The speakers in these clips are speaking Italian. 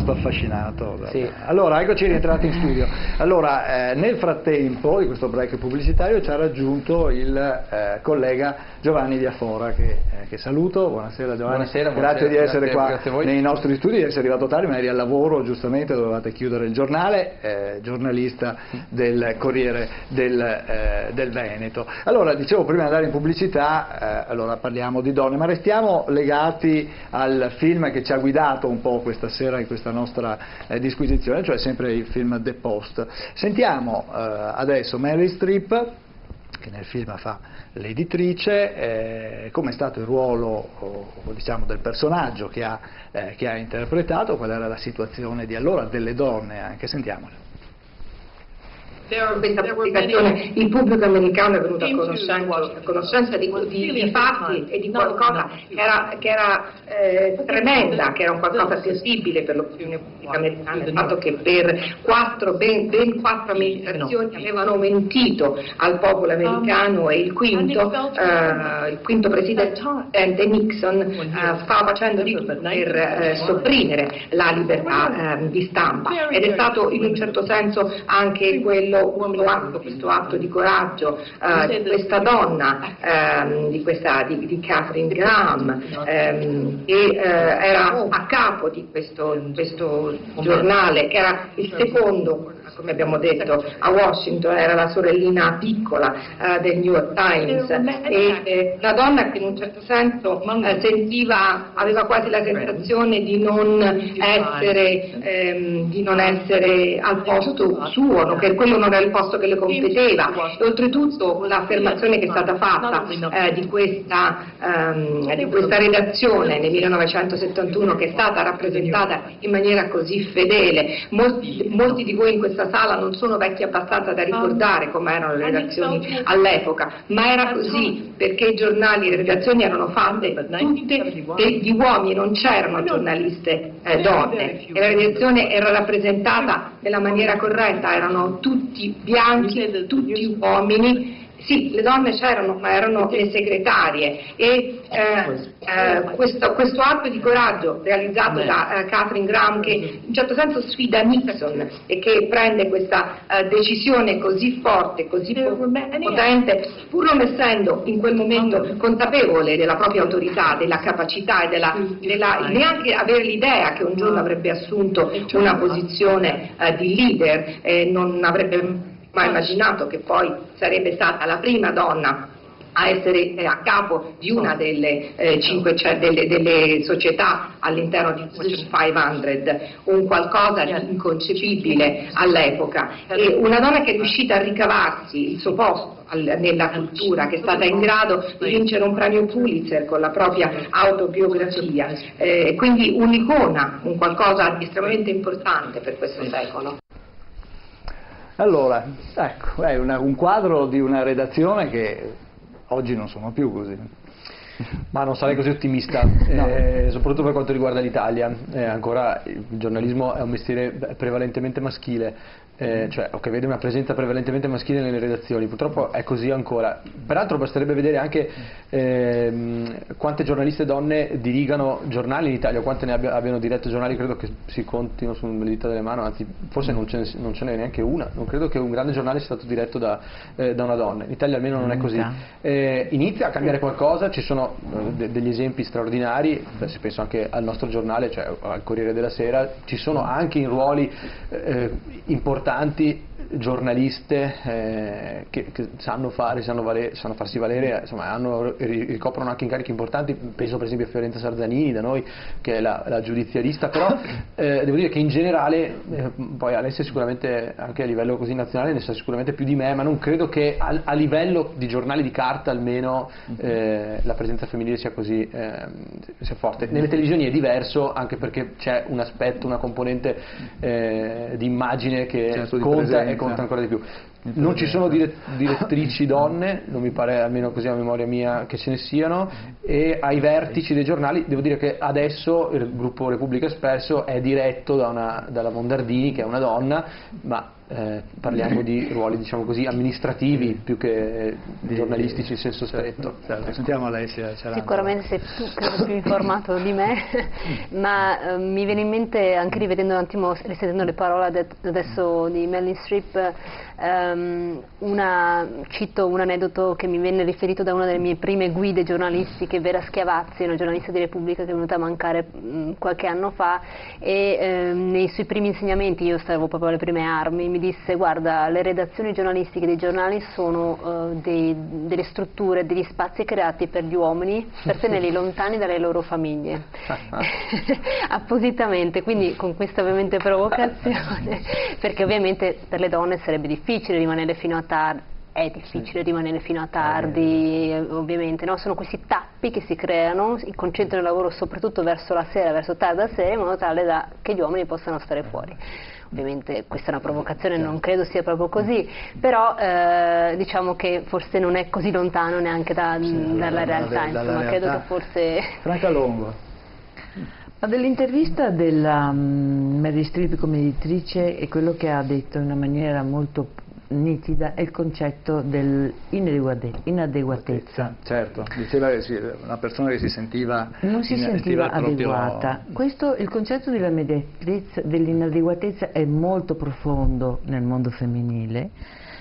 rimasto affascinato. Sì. Allora, eccoci rientrati in studio. Allora, nel frattempo di questo break pubblicitario ci ha raggiunto il collega Giovanni Diafora, che saluto. Buonasera Giovanni. Buonasera, grazie di essere qua grazie a voi. nei nostri studi, di essere arrivato tardi, ma eri al lavoro, giustamente, dovevate chiudere il giornale, giornalista del Corriere del Veneto. Allora, dicevo prima di andare in pubblicità, allora parliamo di donne, ma restiamo legati al film che ci ha guidato un po' questa sera in questa nostra disquisizione, cioè sempre il film The Post. Sentiamo adesso Meryl Streep, che nel film fa l'editrice, come è stato il ruolo, diciamo, del personaggio che ha interpretato, qual era la situazione di allora delle donne anche. Sentiamolo. Questa pubblicazione il pubblico americano è venuto a conoscenza di fatti e di qualcosa che era tremenda, che era un qualcosa sensibile per l'opinione pubblica americana, il fatto che per ben quattro amministrazioni avevano mentito al popolo americano e il quinto presidente Nixon stava facendo di tutto per sopprimere la libertà di stampa, ed è stato in un certo senso anche questo atto di coraggio di questa donna, di Katharine Graham, che era a capo di questo giornale, che era il secondo, come abbiamo detto, a Washington, era la sorellina piccola del New York Times, e una donna che in un certo senso aveva quasi la sensazione di non essere al posto suo, che quello non era il posto che le competeva, e oltretutto l'affermazione che è stata fatta di questa redazione nel 1971, che è stata rappresentata in maniera così fedele. Molti di voi in questa sala non sono vecchi abbastanza da ricordare come erano le redazioni all'epoca, ma era così perché i giornali, le redazioni erano fatte tutte di uomini, non c'erano giornaliste donne, e la redazione era rappresentata nella maniera corretta, erano tutti bianchi, tutti uomini. Sì, le donne c'erano, ma erano le segretarie, e questo atto di coraggio realizzato da Katharine Graham, che in un certo senso sfida Nixon e che prende questa decisione così forte, così potente, pur non essendo in quel momento consapevole della propria autorità, della capacità e neanche avere l'idea che un giorno avrebbe assunto una posizione di leader, non avrebbe mai immaginato che poi sarebbe stata la prima donna a essere a capo di una delle delle società all'interno di Fortune 500, un qualcosa di inconcepibile all'epoca, e una donna che è riuscita a ricavarsi il suo posto nella cultura, che è stata in grado di vincere un premio Pulitzer con la propria autobiografia, quindi un'icona, un qualcosa di estremamente importante per questo secolo. Allora, ecco, è un quadro di una redazione che oggi non sono più così. Ma non sarei così ottimista, soprattutto per quanto riguarda l'Italia. Ancora il giornalismo è un mestiere prevalentemente maschile, cioè che vede una presenza prevalentemente maschile nelle redazioni. Purtroppo è così ancora. Peraltro basterebbe vedere anche quante giornaliste donne dirigano giornali in Italia, quante ne abbiano diretto giornali. Credo che si contino sulle dita delle mani, anzi forse non ce n'è neanche una. Non credo che un grande giornale sia stato diretto da una donna. In Italia almeno non è così. Inizia a cambiare qualcosa, ci sono degli esempi straordinari, se penso anche al nostro giornale, cioè al Corriere della Sera, ci sono anche in ruoli importanti giornaliste che sanno farsi valere, insomma ricoprono anche incarichi importanti. Penso per esempio a Fiorenza Sarzanini da noi, che è la giudiziarista, però devo dire che in generale, poi Alessia sicuramente anche a livello così nazionale ne sa sicuramente più di me, ma non credo che a livello di giornali di carta almeno la presenza femminile sia così sia forte. Nelle televisioni è diverso, anche perché c'è un aspetto, una componente di immagine che conta ancora di più. Non ci sono direttrici donne, non mi pare, almeno così a memoria mia, che ce ne siano, e ai vertici dei giornali devo dire che adesso il gruppo Repubblica Espresso è diretto dalla Mondardini, che è una donna, ma parliamo di ruoli, diciamo così, amministrativi più che giornalistici in senso stretto. Certo. Sentiamo Alessia Ciaranta. Sicuramente sei tu credo più informato di me, ma mi viene in mente, anche rivedendo un attimo, risentendo le parole adesso di Meryl Streep, cito un aneddoto che mi venne riferito da una delle mie prime guide giornalistiche, Vera Schiavazzi, una giornalista di Repubblica che è venuta a mancare qualche anno fa, e nei suoi primi insegnamenti, io stavo proprio alle prime armi, mi disse: guarda, le redazioni giornalistiche dei giornali sono delle strutture, degli spazi creati per gli uomini per tenerli lontani dalle loro famiglie appositamente, quindi con questa ovviamente provocazione perché ovviamente per le donne sarebbe difficile rimanere fino a tardi. È difficile rimanere fino a tardi, ovviamente, no? Sono questi tappi che si creano, concentrano il lavoro soprattutto verso la sera, verso tarda sera, in modo tale che gli uomini possano stare fuori. Ovviamente questa è una provocazione, non credo sia proprio così, però diciamo che forse non è così lontano neanche dalla realtà, insomma, credo che forse... Franca Longo. Ma dell'intervista della Meryl Streep come editrice, e quello che ha detto in una maniera molto nitida è il concetto dell'inadeguatezza. Certo, diceva che una persona che si sentiva non si sentiva adeguata. Il concetto dell'inadeguatezza è molto profondo nel mondo femminile,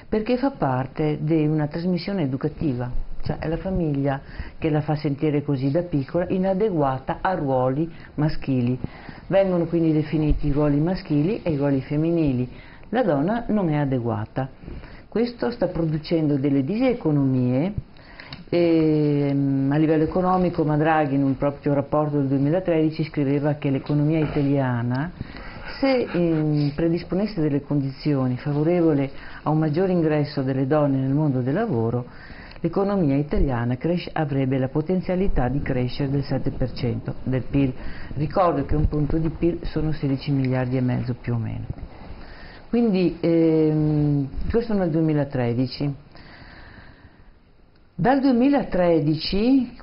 perché fa parte di una trasmissione educativa, cioè è la famiglia che la fa sentire così da piccola, inadeguata a ruoli maschili. Vengono quindi definiti i ruoli maschili e i ruoli femminili. La donna non è adeguata. Questo sta producendo delle diseconomie a livello economico. Draghi, in un proprio rapporto del 2013, scriveva che l'economia italiana, se predisponesse delle condizioni favorevoli a un maggiore ingresso delle donne nel mondo del lavoro, l'economia italiana avrebbe la potenzialità di crescere del 7% del PIL. Ricordo che un punto di PIL sono 16 miliardi e mezzo più o meno. Quindi questo nel 2013. Dal 2013,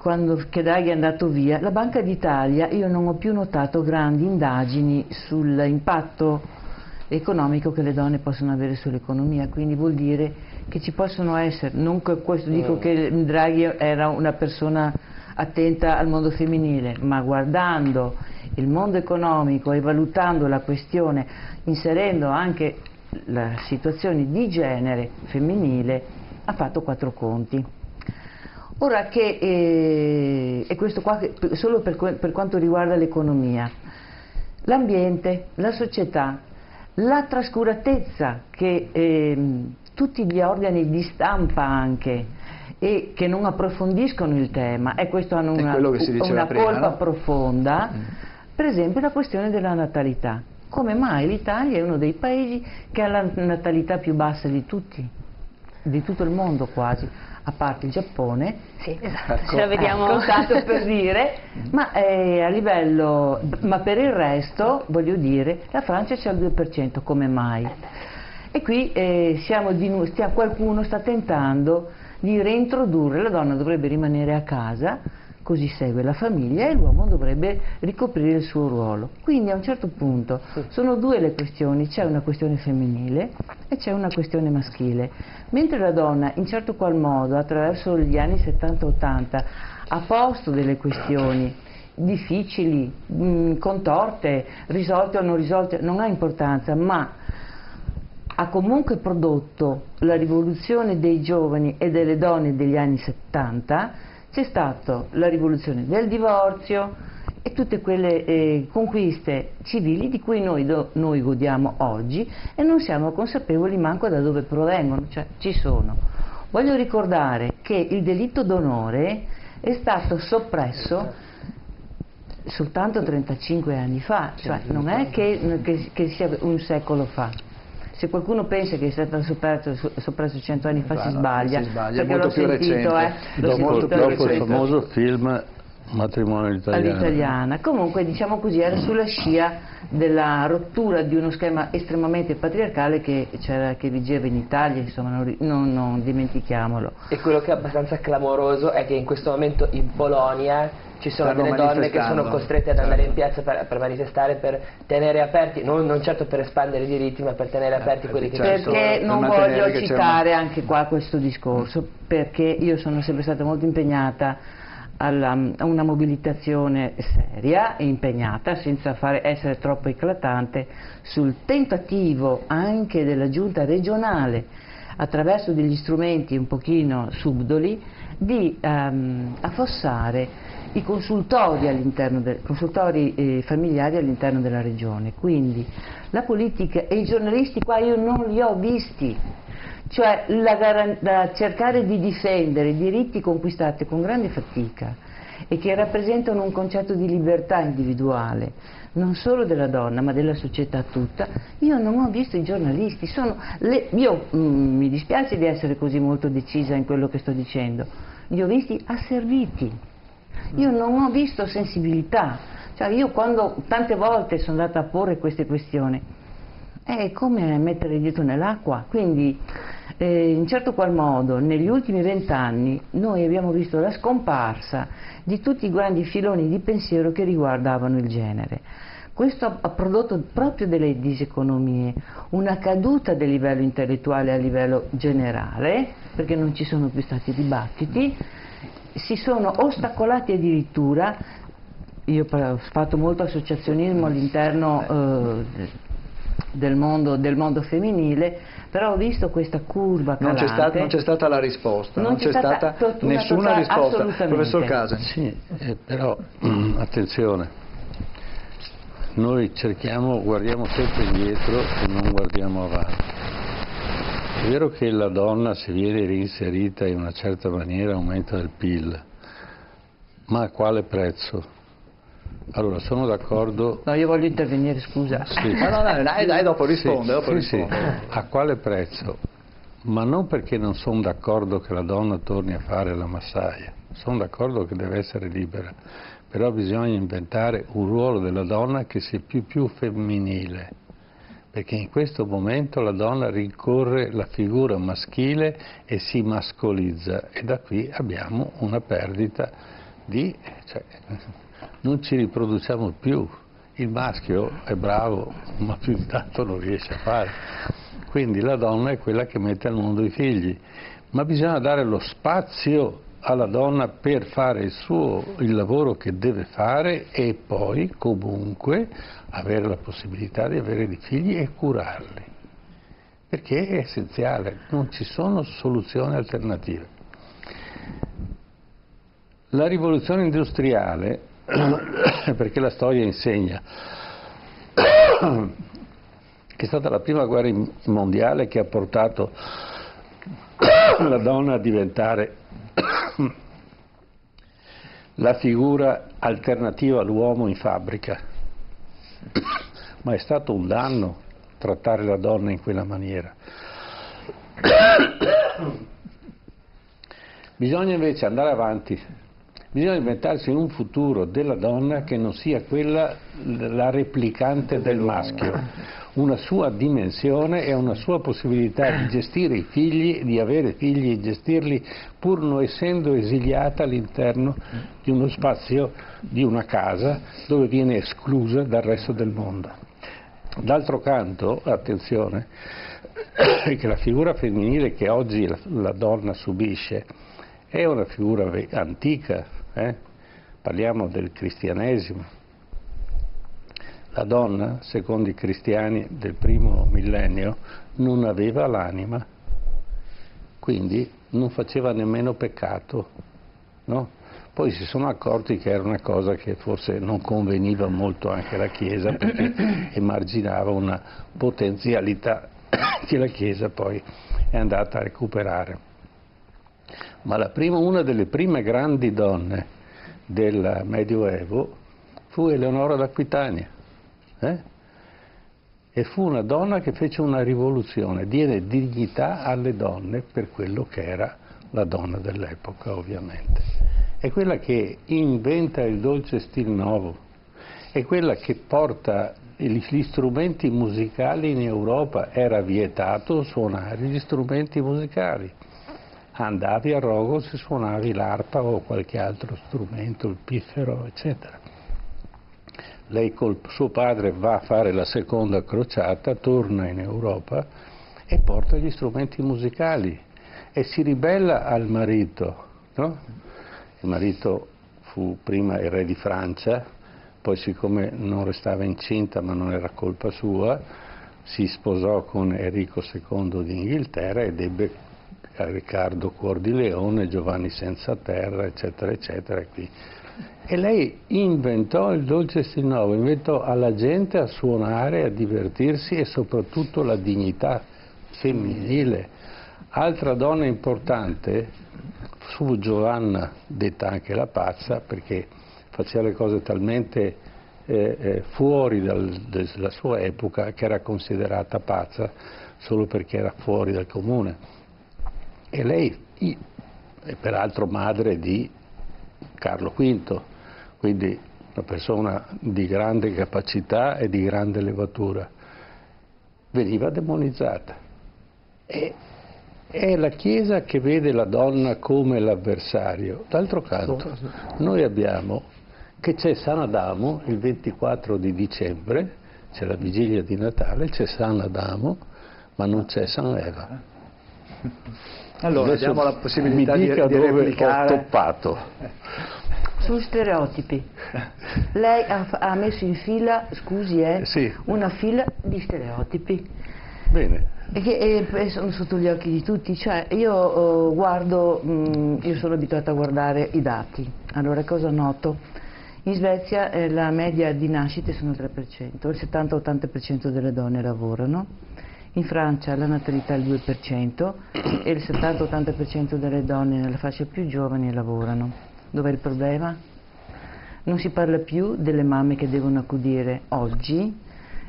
che Draghi è andato via, la Banca d'Italia, io non ho più notato grandi indagini sull'impatto economico che le donne possono avere sull'economia, quindi vuol dire che ci possono essere, non che questo dico che Draghi era una persona attenta al mondo femminile, ma guardando il mondo economico e valutando la questione, inserendo anche la situazione di genere femminile, ha fatto 4 conti. Ora e questo qua solo per quanto riguarda l'economia, l'ambiente, la società, la trascuratezza che tutti gli organi di stampa anche e che non approfondiscono il tema, e questo hanno una colpa profonda. Per esempio la questione della natalità. Come mai l'Italia è uno dei paesi che ha la natalità più bassa di tutti, di tutto il mondo quasi, a parte il Giappone? Sì, esatto, ce la vediamo. Tanto per dire, ma a livello, ma per il resto, voglio dire, la Francia c'è al 2%, come mai? E qui qualcuno sta tentando di reintrodurre, la donna dovrebbe rimanere a casa, così segue la famiglia, e l'uomo dovrebbe ricoprire il suo ruolo. Quindi a un certo punto sono 2 le questioni, c'è una questione femminile e c'è una questione maschile. Mentre la donna in certo qual modo attraverso gli anni 70-80 ha posto delle questioni difficili, contorte, risolte o non risolte, non ha importanza, ma ha comunque prodotto la rivoluzione dei giovani e delle donne degli anni 70. C'è stata la rivoluzione del divorzio e tutte quelle conquiste civili di cui noi godiamo oggi, e non siamo consapevoli manco da dove provengono, cioè ci sono. Voglio ricordare che il delitto d'onore è stato soppresso soltanto 35 anni fa, cioè non è che sia un secolo fa. Se qualcuno pensa che sia stato soppresso 100 anni fa, si sbaglia, perché molto l'ho più sentito, recente. Dopo il famoso film Matrimonio all'italiana. Comunque, diciamo così, era sulla scia della rottura di uno schema estremamente patriarcale che vigeva in Italia, insomma, non dimentichiamolo. E quello che è abbastanza clamoroso è che in questo momento in Polonia ci sono delle donne che sono costrette ad andare in piazza per manifestare, per tenere aperti, non certo per espandere i diritti, ma per tenere aperti quelli che ci sono. Perché non voglio citare anche qua questo discorso, perché io sono sempre stata molto impegnata a una mobilitazione seria e impegnata, senza essere troppo eclatante, sul tentativo anche della giunta regionale, attraverso degli strumenti un pochino subdoli, di affossare i consultori familiari all'interno della regione. Quindi la politica e i giornalisti qua io non li ho visti, cioè cercare di difendere i diritti conquistati con grande fatica e che rappresentano un concetto di libertà individuale, non solo della donna ma della società tutta. Io non ho visto i giornalisti, mi dispiace di essere così molto decisa in quello che sto dicendo, li ho visti asserviti. Io non ho visto sensibilità, cioè io quando tante volte sono andata a porre queste questioni è come mettere il dito nell'acqua. Quindi in certo qual modo negli ultimi 20 anni noi abbiamo visto la scomparsa di tutti i grandi filoni di pensiero che riguardavano il genere. Questo ha prodotto proprio delle diseconomie, una caduta del livello intellettuale a livello generale, perché non ci sono più stati dibattiti, si sono ostacolati addirittura. Io ho fatto molto associazionismo all'interno del mondo femminile, però ho visto questa curva calante. Non c'è stata la risposta, non c'è stata nessuna risposta. Professor Casa. Sì, però attenzione, noi guardiamo sempre indietro e non guardiamo avanti. È vero che la donna, se viene reinserita in una certa maniera, aumenta il PIL, ma a quale prezzo? Allora, sono d'accordo... No, io voglio intervenire, scusa. Sì. Dai, dopo risponde. Sì. A quale prezzo? Ma non perché non sono d'accordo che la donna torni a fare la massaia, sono d'accordo che deve essere libera, però bisogna inventare un ruolo della donna che sia più femminile, perché in questo momento la donna rincorre la figura maschile e si mascolizza, e da qui abbiamo una perdita non ci riproduciamo più. Il maschio è bravo, ma più di tanto non riesce a fare. Quindi la donna è quella che mette al mondo i figli, ma bisogna dare lo spazio alla donna per fare il lavoro che deve fare e poi comunque avere la possibilità di avere dei figli e curarli, perché è essenziale, non ci sono soluzioni alternative. La rivoluzione industriale, perché la storia insegna che è stata la prima guerra mondiale che ha portato la donna a diventare la figura alternativa all'uomo in fabbrica, ma è stato un danno trattare la donna in quella maniera. Bisogna invece andare avanti, bisogna inventarsi un futuro della donna che non sia quella la replicante del maschio, una sua dimensione e una sua possibilità di gestire i figli, di avere figli e gestirli pur non essendo esiliata all'interno di uno spazio, di una casa dove viene esclusa dal resto del mondo. D'altro canto, attenzione, che la figura femminile che oggi la donna subisce è una figura antica, parliamo del cristianesimo. La donna, secondo i cristiani del primo millennio, non aveva l'anima, quindi non faceva nemmeno peccato, no? Poi si sono accorti che era una cosa che forse non conveniva molto anche alla Chiesa, perché emarginava una potenzialità che la Chiesa poi è andata a recuperare. Ma una delle prime grandi donne del Medioevo fu Eleonora d'Aquitania. E fu una donna che fece una rivoluzione, diede dignità alle donne per quello che era la donna dell'epoca, ovviamente. è quella che inventa il dolce stil nuovo, è quella che porta gli strumenti musicali in Europa. Era vietato suonare gli strumenti musicali. Andavi a Rogos e suonavi l'arpa o qualche altro strumento, il piffero, eccetera. Lei col suo padre va a fare la seconda crociata, torna in Europa e porta gli strumenti musicali e si ribella al marito, no? Il marito fu prima il re di Francia, poi siccome non restava incinta ma non era colpa sua, si sposò con Enrico II d'Inghilterra ed ebbe Riccardo Cuor di Leone, Giovanni Senza Terra, eccetera, eccetera. E lei inventò il dolce stil nuovo, inventò alla gente a suonare, a divertirsi e soprattutto la dignità femminile. Altra donna importante fu Giovanna, detta anche la pazza, perché faceva le cose talmente fuori dalla sua epoca che era considerata pazza solo perché era fuori dal comune. E lei è peraltro madre di Carlo V, quindi una persona di grande capacità e di grande levatura. Veniva demonizzata. È la Chiesa che vede la donna come l'avversario. D'altro canto, noi abbiamo che c'è San Adamo il 24 di dicembre, c'è la vigilia di Natale, c'è San Adamo, ma non c'è San Eva. Allora, adesso diamo la possibilità mi dica di dove replicare. ho toppato. Sugli stereotipi. Lei ha messo in fila, scusi, sì, una fila di stereotipi. Bene. E sono sotto gli occhi di tutti, cioè io io sono abituata a guardare i dati. Allora cosa noto? In Svezia la media di nascite sono il 3%, il 70-80% delle donne lavorano. In Francia la natalità è il 2% e il 70-80% delle donne nella fascia più giovani lavorano. Dov'è il problema? Non si parla più delle mamme che devono accudire oggi,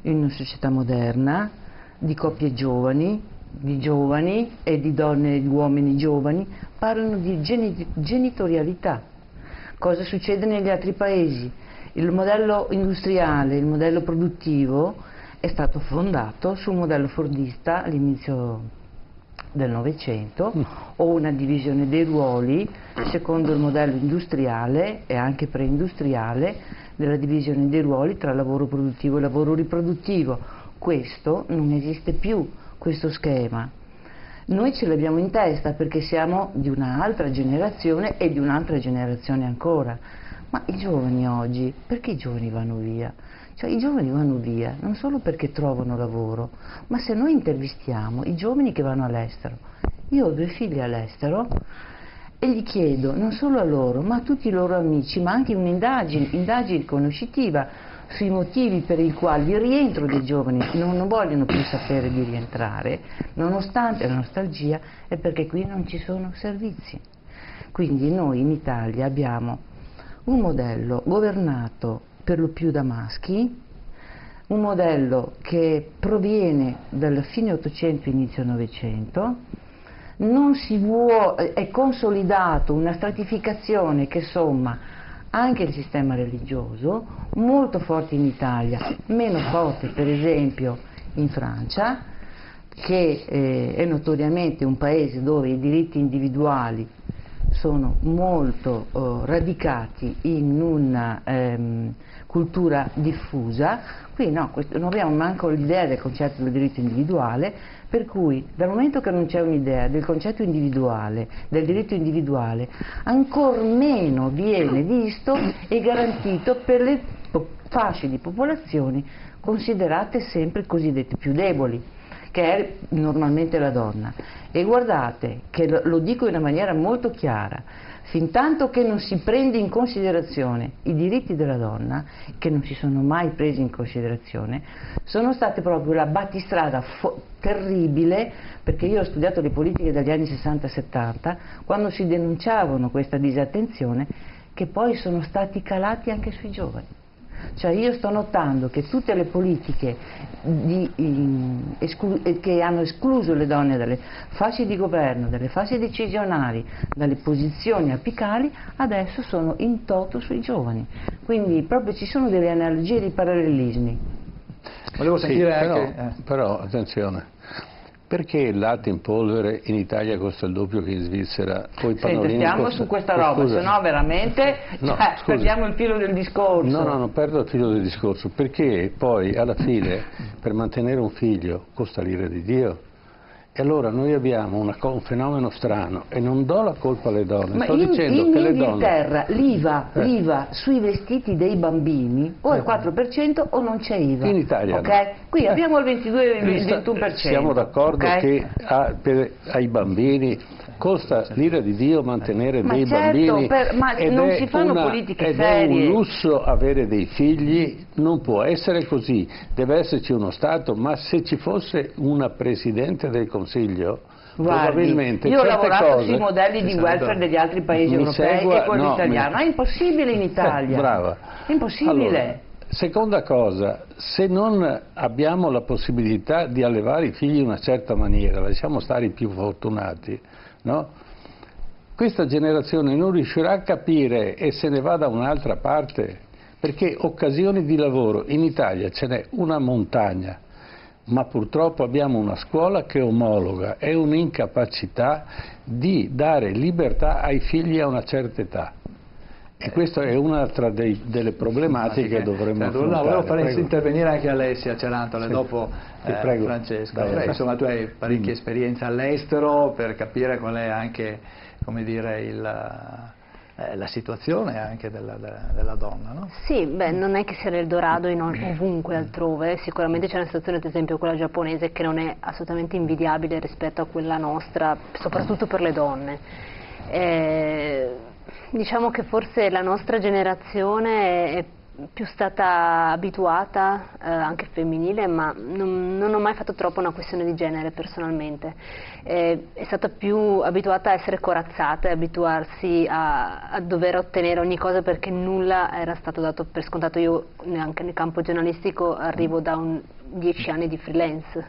in una società moderna, di coppie giovani, di giovani e di donne e di uomini giovani, parlano di genitorialità. Cosa succede negli altri paesi? Il modello industriale, il modello produttivo è stato fondato sul modello fordista all'inizio del Novecento, o una divisione dei ruoli secondo il modello industriale e anche preindustriale della divisione dei ruoli tra lavoro produttivo e lavoro riproduttivo. Questo non esiste più, questo schema. Noi ce l'abbiamo in testa perché siamo di un'altra generazione e di un'altra generazione ancora. Ma i giovani oggi, perché i giovani vanno via? Cioè i giovani vanno via non solo perché trovano lavoro, ma se noi intervistiamo i giovani che vanno all'estero. Io ho 2 figli all'estero e gli chiedo non solo a loro, ma a tutti i loro amici, ma anche un'indagine conoscitiva sui motivi per i quali il rientro dei giovani non vogliono più sapere di rientrare, nonostante la nostalgia, è perché qui non ci sono servizi. Quindi noi in Italia abbiamo un modello governato per lo più da maschi, un modello che proviene dal fine 800 inizio 900, è consolidato una stratificazione che somma anche il sistema religioso, molto forte in Italia, meno forte per esempio in Francia, che è notoriamente un paese dove i diritti individuali sono molto radicati in una cultura diffusa. Qui no, non abbiamo manco l'idea del concetto del diritto individuale, per cui dal momento che non c'è un'idea del concetto individuale, del diritto individuale, ancor meno viene visto e garantito per le fasce di popolazioni considerate sempre cosiddette più deboli, che è normalmente la donna. E guardate che lo dico in una maniera molto chiara: fintanto che non si prende in considerazione i diritti della donna, che non si sono mai presi in considerazione, sono state proprio la battistrada terribile, perché io ho studiato le politiche dagli anni 60-70, quando si denunciavano questa disattenzione, che poi sono stati calati anche sui giovani. Cioè io sto notando che tutte le politiche che hanno escluso le donne dalle fasce di governo, dalle fasce decisionali, dalle posizioni apicali, adesso sono in toto sui giovani. Quindi proprio ci sono delle analogie, dei parallelismi. Volevo sentire però attenzione, perché il latte in polvere in Italia costa il doppio che in Svizzera? Poi stiamo su questa roba, se no veramente perdiamo il filo del discorso. No, non perdo il filo del discorso, perché poi alla fine per mantenere un figlio costa l'ira di Dio. E allora noi abbiamo un fenomeno strano, e non do la colpa alle donne, ma sto dicendo che le donne... In Inghilterra l'IVA sui vestiti dei bambini o è il 4% o non c'è IVA. In Italia okay? no. Qui abbiamo il 22 e il 21%. Siamo d'accordo che ai bambini costa l'ira di Dio mantenere dei bambini, ma non si fanno politiche serie. Ed è un lusso avere dei figli, non può essere così, deve esserci uno Stato, ma se ci fosse una Presidente del Consiglio, probabilmente io ho certe lavorato cose, sui modelli di welfare degli altri paesi europei e quello italiano, è impossibile in Italia, brava. È impossibile. Allora, seconda cosa, se non abbiamo la possibilità di allevare i figli in una certa maniera, lasciamo stare i più fortunati, no? Questa generazione non riuscirà a capire e se ne va da un'altra parte, perché occasioni di lavoro in Italia ce n'è una montagna, ma purtroppo abbiamo una scuola che omologa e un'incapacità di dare libertà ai figli a una certa età. E questa è un'altra delle problematiche che dovremmo affrontare. Volevo fare intervenire anche Alessia Cerantole, dopo prego. Francesco. Insomma, tu hai parecchia esperienza all'estero per capire qual è anche, come dire, la situazione anche della donna, no? Sì, non è che sia l'Eldorado ovunque altrove, sicuramente c'è una situazione, ad esempio quella giapponese, che non è assolutamente invidiabile rispetto a quella nostra, soprattutto per le donne. Diciamo che forse la nostra generazione è più stata abituata, anche femminile, ma non ho mai fatto troppo una questione di genere personalmente. È stata più abituata a essere corazzata e abituarsi a dover ottenere ogni cosa perché nulla era stato dato per scontato. Io anche nel campo giornalistico arrivo da 10 anni di freelance,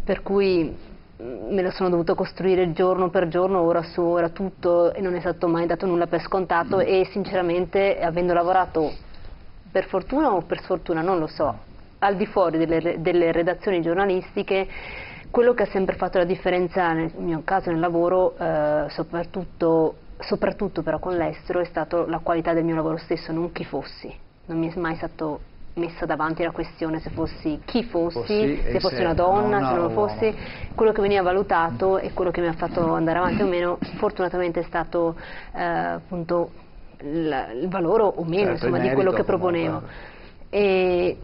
per cui me lo sono dovuto costruire giorno per giorno, ora su ora tutto, e non è stato mai dato nulla per scontato. E sinceramente, avendo lavorato per fortuna o per sfortuna, non lo so, al di fuori delle redazioni giornalistiche, quello che ha sempre fatto la differenza nel mio caso nel lavoro, soprattutto però con l'estero, è stato la qualità del mio lavoro stesso, non chi fossi. Non mi è mai stato messa davanti la questione se fossi chi fossi, se fossi una donna, se non lo fossi. Quello che veniva valutato e quello che mi ha fatto andare avanti o meno, fortunatamente è stato appunto il valore o meno, insomma, di quello che proponevo. E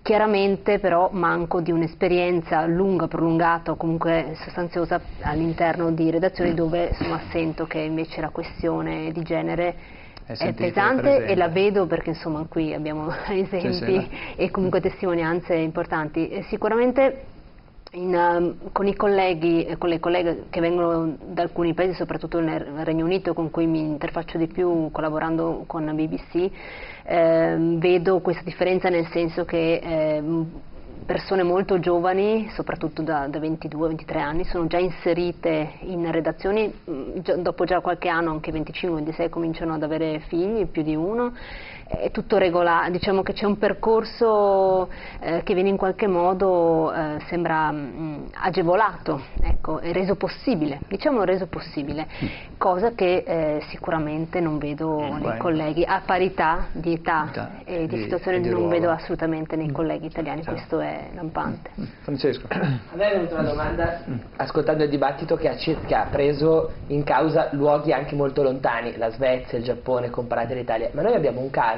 chiaramente però manco di un'esperienza lunga, prolungata o comunque sostanziosa all'interno di redazioni dove insomma sento che invece la questione di genere è pesante, e la vedo perché insomma qui abbiamo esempi e comunque testimonianze importanti. E sicuramente con i colleghi e con le colleghe che vengono da alcuni paesi, soprattutto nel Regno Unito, con cui mi interfaccio di più collaborando con la BBC, vedo questa differenza, nel senso che persone molto giovani, soprattutto da 22-23 anni, sono già inserite in redazioni, dopo già qualche anno, anche 25-26, cominciano ad avere figli, più di uno. È tutto regolare, diciamo che c'è un percorso che viene in qualche modo, sembra agevolato, ecco, è reso possibile, cosa che sicuramente non vedo nei colleghi, a parità di età e di situazione non vedo assolutamente nei colleghi italiani, questo è lampante. Francesco. A me è venuta una domanda, ascoltando il dibattito, che ha preso in causa luoghi anche molto lontani, la Svezia, il Giappone, comparati all'Italia, ma noi abbiamo un caso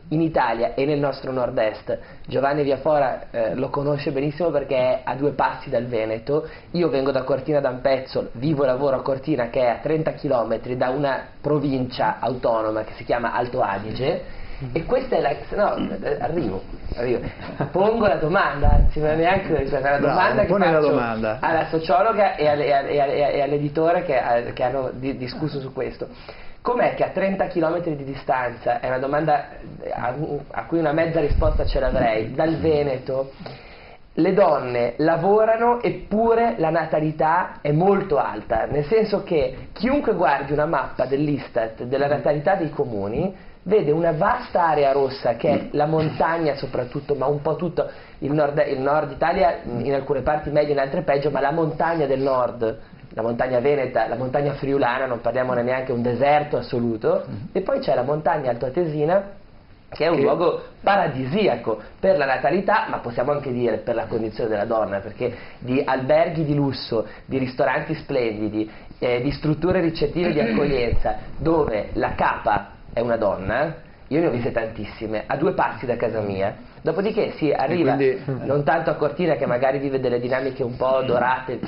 in Italia e nel nostro nord-est. Giovanni Viafora lo conosce benissimo perché è a 2 passi dal Veneto. Io vengo da Cortina d'Ampezzo, vivo e lavoro a Cortina, che è a 30 km da una provincia autonoma che si chiama Alto Adige, e questa è la... no, arrivo. Pongo la domanda, anzi non è neanche la domanda che faccio alla sociologa e all'editore che hanno discusso su questo. com'è che a 30 km di distanza, è una domanda a cui una mezza risposta ce l'avrei, dal Veneto le donne lavorano eppure la natalità è molto alta, nel senso che chiunque guardi una mappa dell'Istat della natalità dei comuni vede una vasta area rossa che è la montagna soprattutto, ma un po' tutto il nord Italia, in alcune parti meglio, in altre peggio, ma la montagna del nord, la montagna veneta, la montagna friulana, non parliamone neanche, un deserto assoluto, e poi c'è la montagna altoatesina che è un luogo paradisiaco per la natalità, ma possiamo anche dire per la condizione della donna, perché di alberghi di lusso, di ristoranti splendidi, di strutture ricettive di accoglienza dove la capa è una donna, io ne ho viste tantissime, a 2 passi da casa mia. Dopodiché si arriva non tanto a Cortina, che magari vive delle dinamiche un po' dorate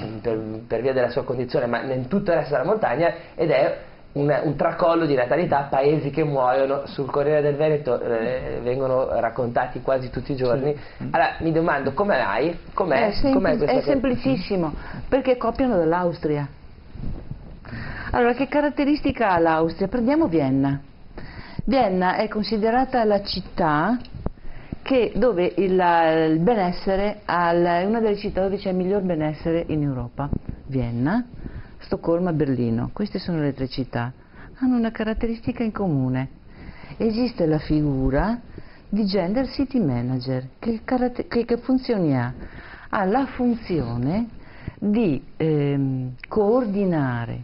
per via della sua condizione, ma in tutto il resto della montagna, ed è un tracollo di natalità, paesi che muoiono. Sul Corriere del Veneto vengono raccontati quasi tutti i giorni. Allora mi domando come mai, com'è questa è semplicissimo, perché copiano dall'Austria. Allora, che caratteristica ha l'Austria? Prendiamo Vienna. Vienna è considerata la città dove il benessere, è una delle città dove c'è il miglior benessere in Europa. Vienna, Stoccolma, Berlino, queste sono le 3 città, hanno una caratteristica in comune: esiste la figura di Gender City Manager. Che funzioni ha? Ha la funzione di coordinare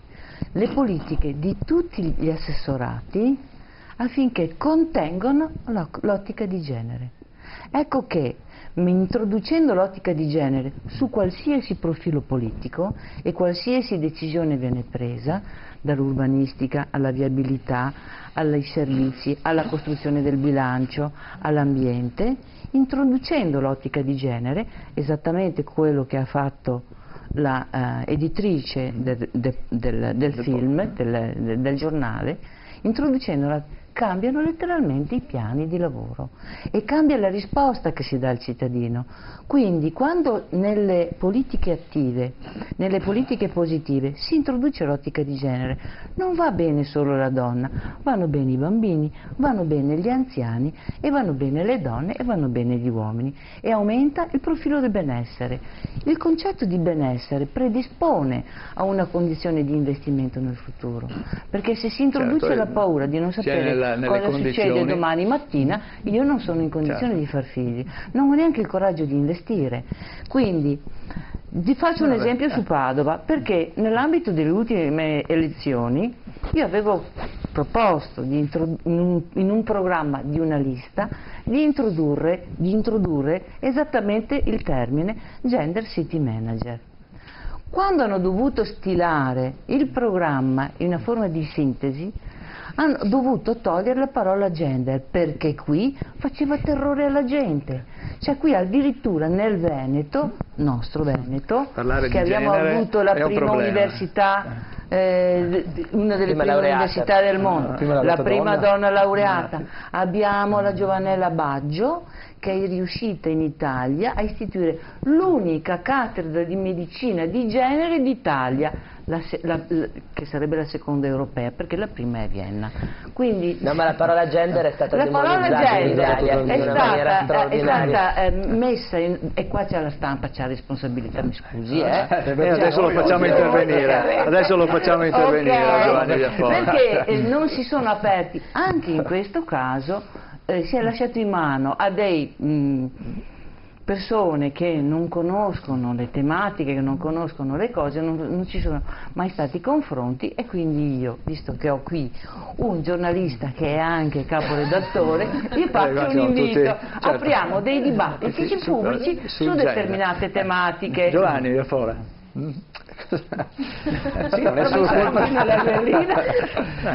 le politiche di tutti gli assessorati affinché contengano l'ottica di genere. Ecco che introducendo l'ottica di genere su qualsiasi profilo politico e qualsiasi decisione viene presa, dall'urbanistica alla viabilità, ai servizi, alla costruzione del bilancio, all'ambiente, introducendo l'ottica di genere, esattamente quello che ha fatto la editrice del film, del giornale, introducendola, cambiano letteralmente i piani di lavoro e cambia la risposta che si dà al cittadino. Quindi quando nelle politiche attive, nelle politiche positive si introduce l'ottica di genere, non va bene solo la donna, vanno bene i bambini, vanno bene gli anziani e vanno bene le donne e vanno bene gli uomini, e aumenta il profilo del benessere. Il concetto di benessere predispone a una condizione di investimento nel futuro, perché se si introduce la paura di non sapere cosa succede domani mattina, io non sono in condizione di far figli, non ho neanche il coraggio di investire. Quindi vi faccio un esempio su Padova, perché nell'ambito delle ultime elezioni io avevo proposto in un programma di una lista di introdurre esattamente il termine Gender City Manager. Quando hanno dovuto stilare il programma in una forma di sintesi, hanno dovuto togliere la parola gender, perché qui faceva terrore alla gente. Cioè qui addirittura nel Veneto, nostro Veneto, che abbiamo avuto la prima università, una delle prime università del mondo, la prima donna laureata, abbiamo la Giovanella Baggio, che è riuscita in Italia a istituire l'unica cattedra di medicina di genere d'Italia, che sarebbe la seconda europea, perché la prima è Vienna. Quindi, no, ma la parola gender è stata demonizzata in Italia in una maniera straordinaria. È stata messa e qua c'è la stampa, c'ha responsabilità, mi scusi, adesso lo facciamo intervenire, Giovanni Viafora. Perché non si sono aperti, anche in questo caso si è lasciato in mano a dei persone che non conoscono le tematiche, che non conoscono le cose, non ci sono mai stati confronti, e quindi io, visto che ho qui un giornalista che è anche caporedattore, vi faccio un invito, apriamo dei dibattiti pubblici su determinate tematiche. Giovanni Viafora. Sì, non è solo colpa della berlina.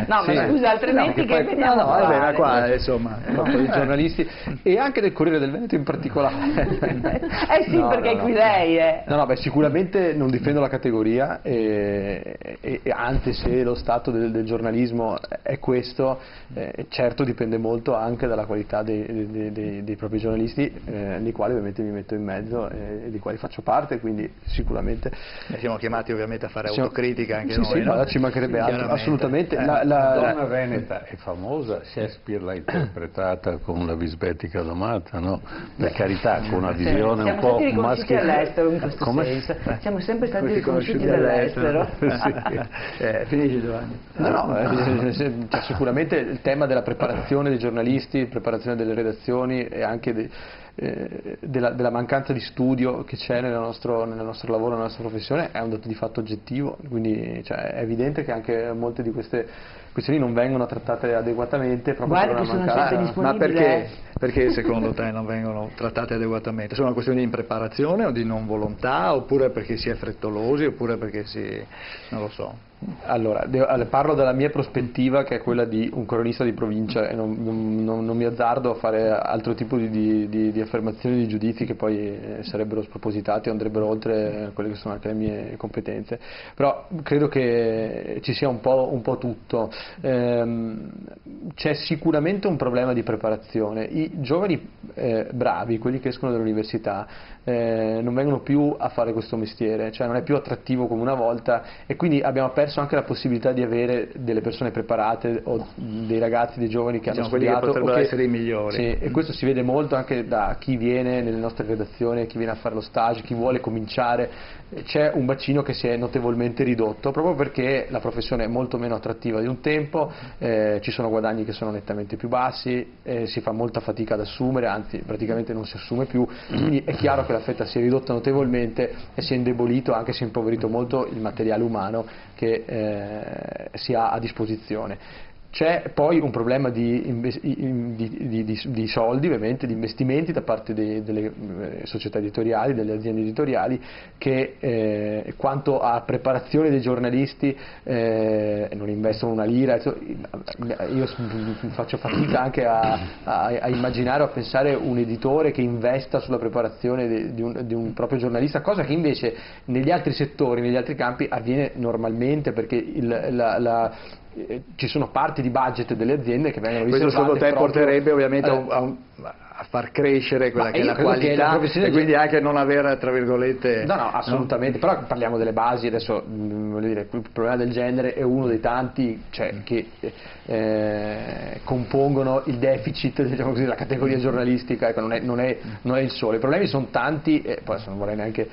No, ma scusa, altrimenti che veniamo a fare? Ma qua insomma i giornalisti e anche del Corriere del Veneto in particolare. Perché qui lei è. Sicuramente non difendo la categoria, e anche se lo stato del giornalismo è questo, certo dipende molto anche dalla qualità dei propri giornalisti, nei quali ovviamente mi metto in mezzo e di quali faccio parte, quindi sicuramente siamo chiamati chiamati ovviamente a fare autocritica anche sì, noi, sì, no? no, ci mancherebbe altro, assolutamente. La donna veneta è famosa, Shakespeare l'ha interpretata con la bisbetica domata, no? Per carità, con una visione un po' siamo stati riconosciuti maschile. all'estero in questo senso, siamo sempre stati riconosciuti all'estero. all'estero. Finisci, Giovanni. C'è sicuramente il tema della preparazione dei giornalisti, preparazione delle redazioni e anche della mancanza di studio che c'è nel nostro lavoro, nella nostra professione, è un dato di fatto oggettivo, quindi è evidente che anche molte di queste questioni non vengono trattate adeguatamente proprio per una mancanza. Ma perché secondo te non vengono trattate adeguatamente? Sono una questione di impreparazione o di non volontà, oppure perché si è frettolosi, oppure perché non lo so. Allora, parlo dalla mia prospettiva, che è quella di un cronista di provincia, e non mi azzardo a fare altro tipo di affermazioni, di giudizi che poi sarebbero spropositati o andrebbero oltre quelle che sono anche le mie competenze. Però credo che ci sia un po' tutto. C'è sicuramente un problema di preparazione. I giovani bravi, quelli che escono dall'università, non vengono più a fare questo mestiere, cioè non è più attrattivo come una volta, e quindi abbiamo perso anche la possibilità di avere delle persone preparate o dei ragazzi, dei giovani che hanno studiato, quelli che potrebbero essere i migliori. Sì, e questo si vede molto anche da chi viene nelle nostre redazioni, chi viene a fare lo stage, chi vuole cominciare. C'è un bacino che si è notevolmente ridotto proprio perché la professione è molto meno attrattiva di un tempo, ci sono guadagni che sono nettamente più bassi, si fa molta fatica ad assumere, anzi praticamente non si assume più, quindi è chiaro che la fetta si è ridotta notevolmente e si è indebolito, anche si è impoverito molto il materiale umano che si ha a disposizione. C'è poi un problema di soldi, ovviamente, di investimenti da parte delle società editoriali, delle aziende editoriali, che quanto a preparazione dei giornalisti non investono una lira. Io faccio fatica anche a immaginare o a pensare un editore che investa sulla preparazione di un proprio giornalista, cosa che invece negli altri settori, negli altri campi avviene normalmente, perché ci sono parti di budget delle aziende che vengono riservate. Questo secondo te proprio, porterebbe ovviamente a far crescere quella che è la qualità e quindi anche non avere, tra virgolette... No, assolutamente, no? Però parliamo delle basi. Adesso voglio dire, il problema del genere è uno dei tanti, che compongono il deficit, diciamo così, della categoria giornalistica. Ecco, non è il solo, i problemi sono tanti, e poi adesso non vorrei neanche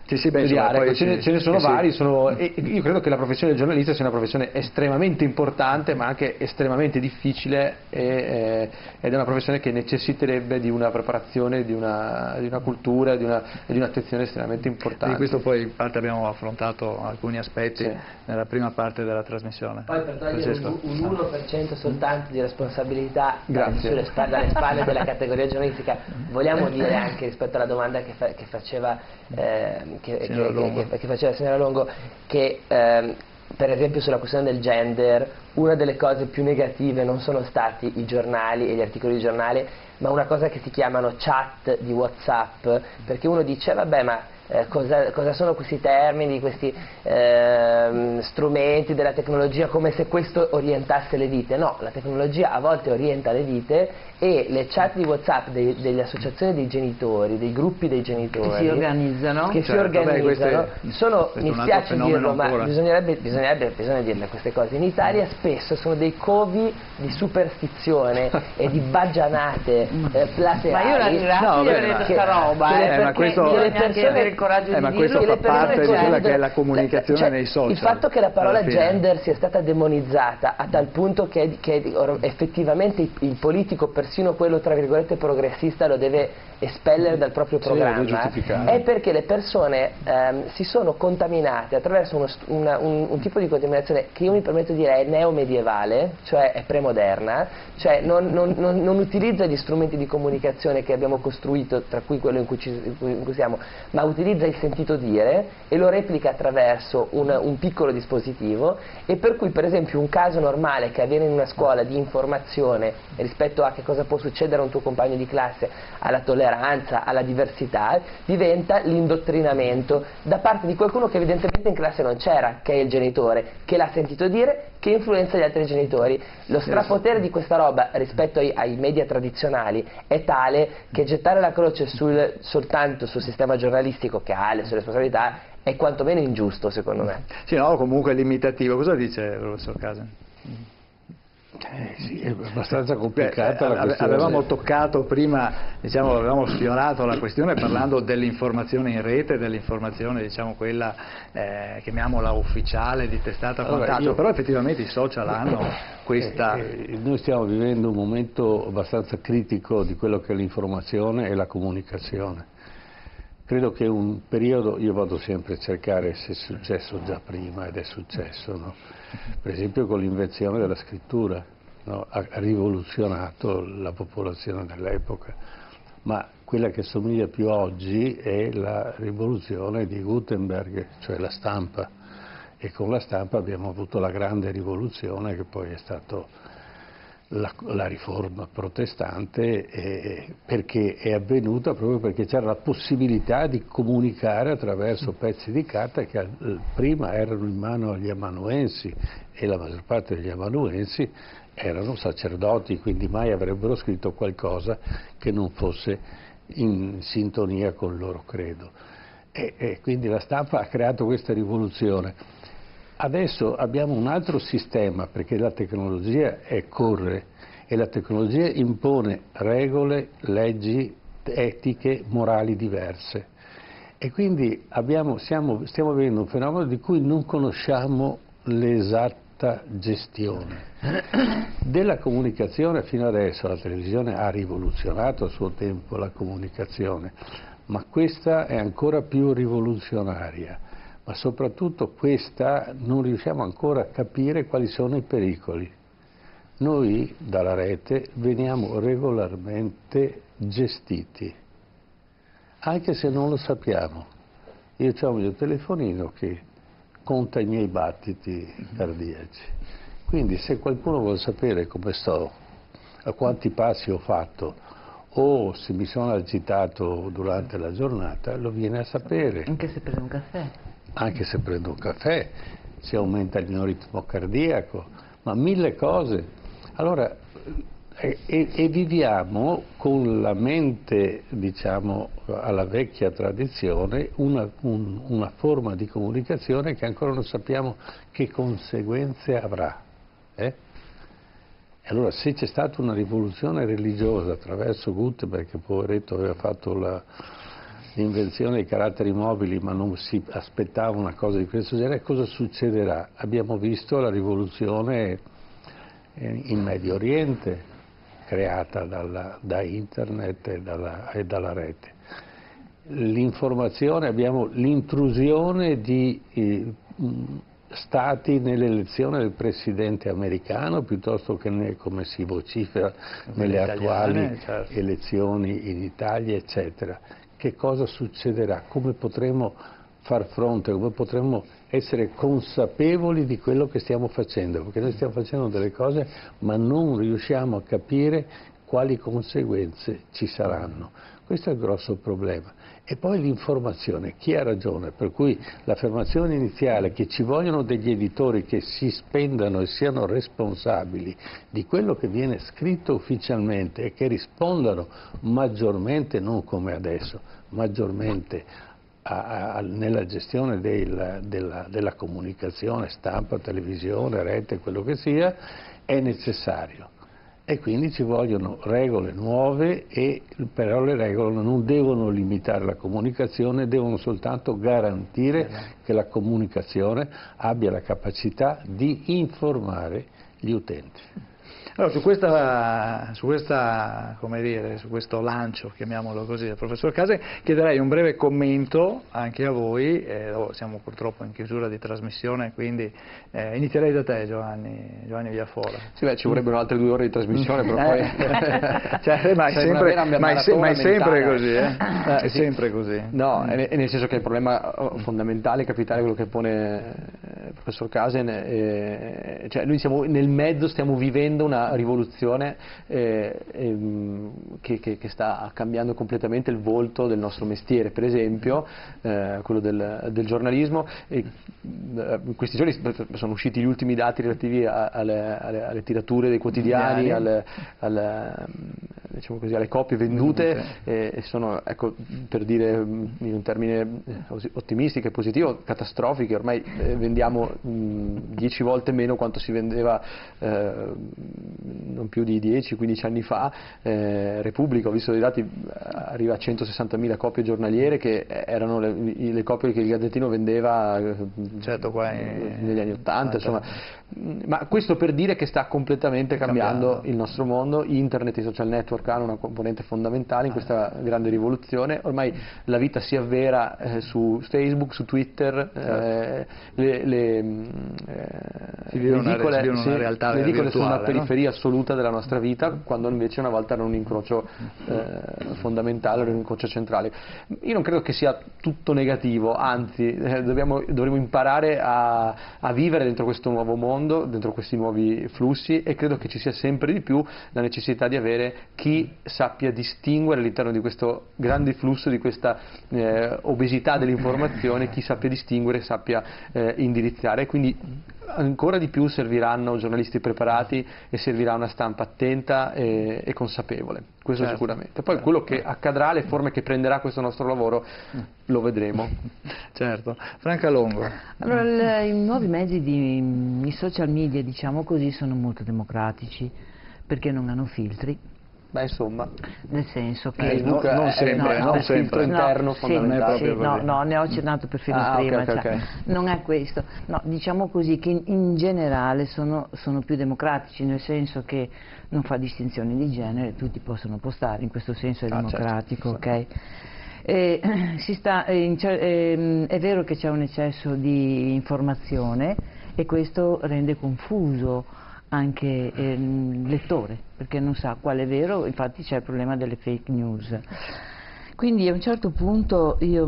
studiare, ce ne sono vari, e io credo che la professione del giornalista sia una professione estremamente importante ma anche estremamente difficile, ed è una professione che necessiterebbe di una preparazione, di una cultura e di un'attenzione estremamente importante. Di questo poi in parte abbiamo affrontato alcuni aspetti nella prima parte della trasmissione. Poi per togliere un 1% soltanto di responsabilità dalle spalle della categoria giornalistica, vogliamo dire anche rispetto alla domanda che faceva la signora Longo, che per esempio sulla questione del gender una delle cose più negative non sono stati i giornali e gli articoli di giornale, ma una cosa che si chiamano chat di WhatsApp, perché uno dice vabbè, ma cosa sono questi termini, questi strumenti della tecnologia, come se questo orientasse le vite. No, la tecnologia a volte orienta le vite, e le chat di WhatsApp delle associazioni dei genitori, dei gruppi dei genitori che si organizzano, sono, mi spiace dirlo, ma bisogna dirle queste cose. In Italia spesso sono dei covi di superstizione e di baggianate plateali. Ma io la ringrazio di avere questa roba, ma questo le persone il coraggio di ma questo fa parte di quella che è la comunicazione nei social. Il fatto che la parola gender sia stata demonizzata a tal punto che effettivamente il politico, persino quello tra virgolette progressista, lo deve espellere dal proprio programma, è perché le persone si sono contaminate attraverso un tipo di contaminazione che io mi permetto di dire è neomedievale, cioè è premoderna, cioè non utilizza gli strumenti di comunicazione che abbiamo costruito, tra cui quello in cui siamo, ma utilizza il sentito dire e lo replica attraverso un piccolo dispositivo, e per cui per esempio un caso normale che avviene in una scuola di informazione rispetto a che cosa può succedere a un tuo compagno di classe, alla tolleranza, alla diversità, diventa l'indottrinamento da parte di qualcuno che evidentemente in classe non c'era, che è il genitore, che l'ha sentito dire, che influenza gli altri genitori. Lo strapotere di questa roba rispetto ai media tradizionali è tale che gettare la croce soltanto sul sistema giornalistico, che ha le sue responsabilità, è quantomeno ingiusto, secondo me. Sì, no, comunque limitativo. Cosa dice il professor Casen? Sì, è abbastanza complicata la questione. Avevamo toccato prima, diciamo, avevamo sfiorato la questione parlando dell'informazione in rete, dell'informazione, diciamo, quella, chiamiamola ufficiale, di testata, quant'altro, però effettivamente i social hanno questa... Noi stiamo vivendo un momento abbastanza critico di quello che è l'informazione e la comunicazione. Credo che un periodo, io vado sempre a cercare se è successo già prima, ed è successo, no? Per esempio con l'invenzione della scrittura, no? Ha rivoluzionato la popolazione dell'epoca, ma quella che somiglia più oggi è la rivoluzione di Gutenberg, cioè la stampa, e con la stampa abbiamo avuto la grande rivoluzione che poi è stato la riforma protestante, perché è avvenuta proprio perché c'era la possibilità di comunicare attraverso pezzi di carta che prima erano in mano agli amanuensi, e la maggior parte degli amanuensi erano sacerdoti, quindi mai avrebbero scritto qualcosa che non fosse in sintonia con il loro credo, e quindi la stampa ha creato questa rivoluzione. Adesso abbiamo un altro sistema, perché la tecnologia corre, e la tecnologia impone regole, leggi, etiche, morali diverse, e quindi stiamo vivendo un fenomeno di cui non conosciamo l'esatta gestione. Della comunicazione fino adesso la televisione ha rivoluzionato a suo tempo la comunicazione, ma questa è ancora più rivoluzionaria. Ma soprattutto questa non riusciamo ancora a capire quali sono i pericoli. Noi dalla rete veniamo regolarmente gestiti, anche se non lo sappiamo. Io ho il mio telefonino che conta i miei battiti cardiaci, quindi se qualcuno vuole sapere come sto, a quanti passi ho fatto, o se mi sono agitato durante la giornata, lo viene a sapere. Anche se prendo un caffè. Anche se prendo un caffè, si aumenta il mio ritmo cardiaco, ma mille cose. Allora, e viviamo con la mente, diciamo, alla vecchia tradizione, una forma di comunicazione che ancora non sappiamo che conseguenze avrà. E allora, se c'è stata una rivoluzione religiosa attraverso Gutenberg, che poveretto aveva fatto l'invenzione dei caratteri mobili, ma non si aspettava una cosa di questo genere, cosa succederà? Abbiamo visto la rivoluzione in Medio Oriente, creata da internet e dalla rete. L'informazione, abbiamo l'intrusione di stati nell'elezione del presidente americano, piuttosto che come si vocifera nelle attuali elezioni in Italia, eccetera. Che cosa succederà? Come potremo far fronte, come potremo essere consapevoli di quello che stiamo facendo? Perché noi stiamo facendo delle cose ma non riusciamo a capire quali conseguenze ci saranno. Questo è il grosso problema. E poi l'informazione, chi ha ragione? Per cui l'affermazione iniziale che ci vogliono degli editori che si spendano e siano responsabili di quello che viene scritto ufficialmente e che rispondano maggiormente, non come adesso, maggiormente nella gestione della comunicazione, stampa, televisione, rete, quello che sia, è necessario. E quindi ci vogliono regole nuove, però le regole non devono limitare la comunicazione, devono soltanto garantire che la comunicazione abbia la capacità di informare gli utenti. Allora, su questo lancio, chiamiamolo così, del professor Casen, chiederei un breve commento anche a voi. Siamo purtroppo in chiusura di trasmissione, quindi inizierei da te, Giovanni Viafora. Sì, ci vorrebbero altre 2 ore di trasmissione, però poi... ma è sempre così, È sempre così. No, è nel senso che il problema fondamentale, capitale, quello che pone professor Casen, cioè noi siamo nel mezzo, stiamo vivendo una rivoluzione che sta cambiando completamente il volto del nostro mestiere, per esempio quello del giornalismo. In questi giorni sono usciti gli ultimi dati relativi alle tirature dei quotidiani, diciamo così, alle copie vendute, e sono, ecco, per dire in un termine ottimistico e positivo, catastrofiche. Ormai vendiamo 10 volte meno quanto si vendeva non più di 10-15 anni fa. Repubblica, ho visto dei dati, arriva a 160.000 copie giornaliere, che erano le copie che il Gazzettino vendeva certo, qua negli anni 80, insomma. Ma questo per dire che sta completamente cambiando il nostro mondo. Internet e i social network hanno una componente fondamentale in questa grande rivoluzione. Ormai la vita si avvera su Facebook, su Twitter, le edicole sono una periferia assoluta della nostra vita, quando invece una volta erano un incrocio fondamentale, un incrocio centrale. Io non credo che sia tutto negativo, anzi dovremmo imparare a vivere dentro questo nuovo mondo, dentro questi nuovi flussi, e credo che ci sia sempre di più la necessità di avere chi sappia distinguere all'interno di questo grande flusso, di questa obesità dell'informazione, chi sappia distinguere, sappia indirizzare. Quindi ancora di più serviranno giornalisti preparati e servirà una stampa attenta e consapevole, questo certo, sicuramente. Poi quello che accadrà, le forme che prenderà questo nostro lavoro, lo vedremo. Certo. Franca Longo. Allora, i nuovi mezzi i social media, diciamo così, sono molto democratici, perché non hanno filtri. Beh, insomma, nel senso che Facebook non sempre, non sempre interno, fondamentale. No, ne ho accennato perfino prima, okay. Non è questo. No, diciamo così che in generale sono più democratici, nel senso che non fa distinzione di genere, tutti possono postare, in questo senso è democratico, certo. Ok? È vero che c'è un eccesso di informazione e questo rende confuso anche il lettore, perché non sa qual è vero. Infatti c'è il problema delle fake news. Quindi a un certo punto io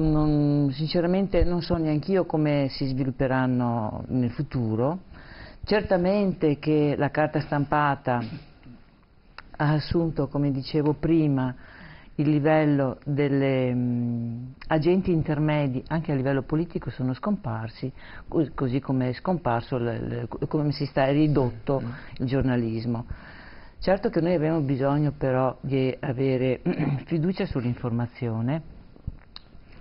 sinceramente non so neanch'io come si svilupperanno nel futuro. Certamente che la carta stampata ha assunto, come dicevo prima, il livello delle agenti intermedi, anche a livello politico, sono scomparsi, così come è scomparso, come è ridotto il giornalismo. Certo che noi abbiamo bisogno però di avere fiducia sull'informazione,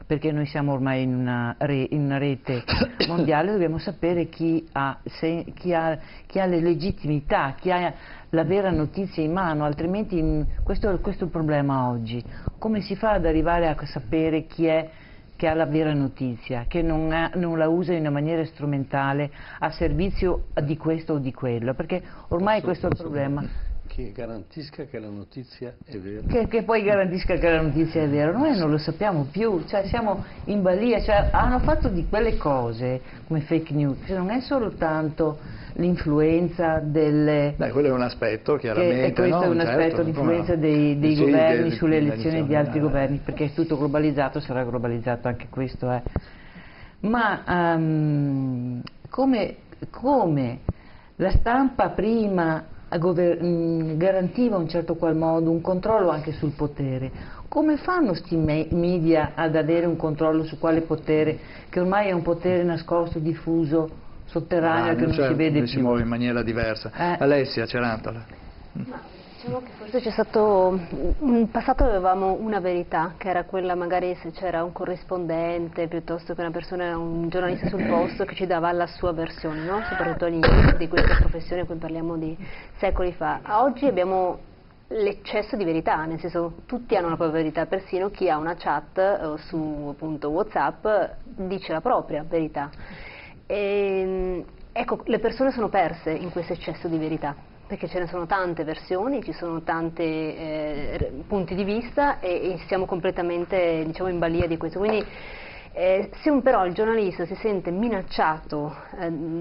perché noi siamo ormai in una rete mondiale, dobbiamo sapere chi ha le legittimità, chi ha la vera notizia in mano, altrimenti questo è il problema oggi. Come si fa ad arrivare a sapere chi è che ha la vera notizia, che non la usa in una maniera strumentale a servizio di questo o di quello, perché ormai questo è il problema. Che garantisca che la notizia è vera. Che poi garantisca che la notizia è vera. Noi non lo sappiamo più, cioè siamo in balia, cioè hanno fatto di quelle cose come fake news, cioè non è soltanto l'influenza delle... Beh, quello è un aspetto, chiaramente. E questo è un aspetto, certo, l'influenza dei governi sulle elezioni di altri governi, perché è tutto globalizzato, sarà globalizzato anche questo. Ma come la stampa prima garantiva in un certo qual modo un controllo anche sul potere, come fanno sti media ad avere un controllo su quale potere, che ormai è un potere nascosto, diffuso, sotterraneo, che non si vede più, si muove in maniera diversa. Alessia Cerantola. Diciamo che forse c'è stato, in passato avevamo una verità, che era quella magari se c'era un corrispondente piuttosto che una persona, un giornalista sul posto che ci dava la sua versione, no? Soprattutto all'inizio di questa professione, qui parliamo di secoli fa. Oggi abbiamo l'eccesso di verità, nel senso tutti hanno la propria verità, persino chi ha una chat su appunto WhatsApp dice la propria verità. Ecco, le persone sono perse in questo eccesso di verità, perché ce ne sono tante versioni, ci sono tanti punti di vista e siamo completamente, diciamo, in balia di questo. Quindi se però il giornalista si sente minacciato